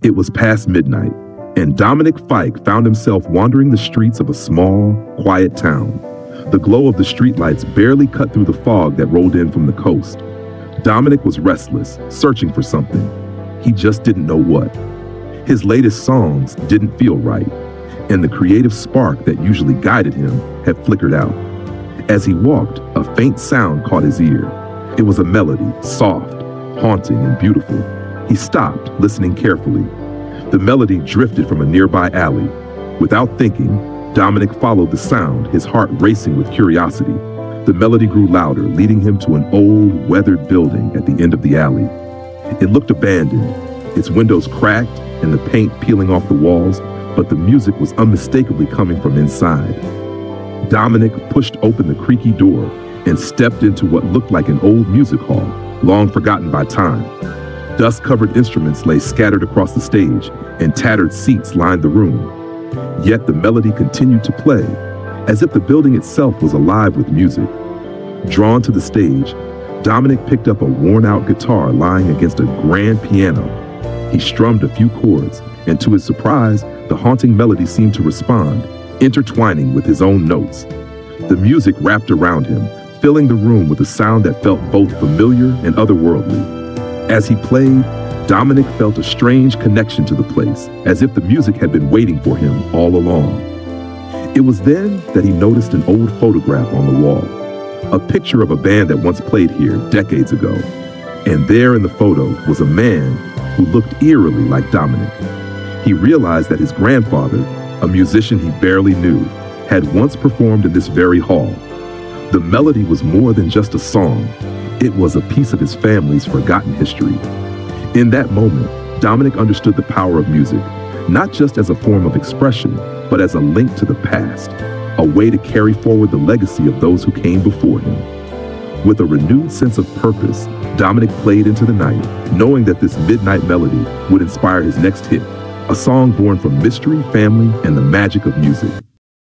It was past midnight, and Dominic Fike found himself wandering the streets of a small, quiet town. The glow of the streetlights barely cut through the fog that rolled in from the coast. Dominic was restless, searching for something. He just didn't know what. His latest songs didn't feel right, and the creative spark that usually guided him had flickered out. As he walked, a faint sound caught his ear. It was a melody, soft, haunting, and beautiful. He stopped, listening carefully. The melody drifted from a nearby alley. Without thinking, Dominic followed the sound, his heart racing with curiosity. The melody grew louder, leading him to an old, weathered building at the end of the alley. It looked abandoned, its windows cracked and the paint peeling off the walls, but the music was unmistakably coming from inside. Dominic pushed open the creaky door and stepped into what looked like an old music hall, long forgotten by time. Dust-covered instruments lay scattered across the stage, and tattered seats lined the room. Yet the melody continued to play, as if the building itself was alive with music. Drawn to the stage, Dominic picked up a worn-out guitar lying against a grand piano. He strummed a few chords, and to his surprise, the haunting melody seemed to respond, intertwining with his own notes. The music wrapped around him, filling the room with a sound that felt both familiar and otherworldly. As he played, Dominic felt a strange connection to the place, as if the music had been waiting for him all along. It was then that he noticed an old photograph on the wall, a picture of a band that once played here decades ago. And there in the photo was a man who looked eerily like Dominic. He realized that his grandfather, a musician he barely knew, had once performed in this very hall. The melody was more than just a song. It was a piece of his family's forgotten history. In that moment, Dominic understood the power of music, not just as a form of expression, but as a link to the past, a way to carry forward the legacy of those who came before him. With a renewed sense of purpose, Dominic played into the night, knowing that this midnight melody would inspire his next hit, a song born from mystery, family, and the magic of music.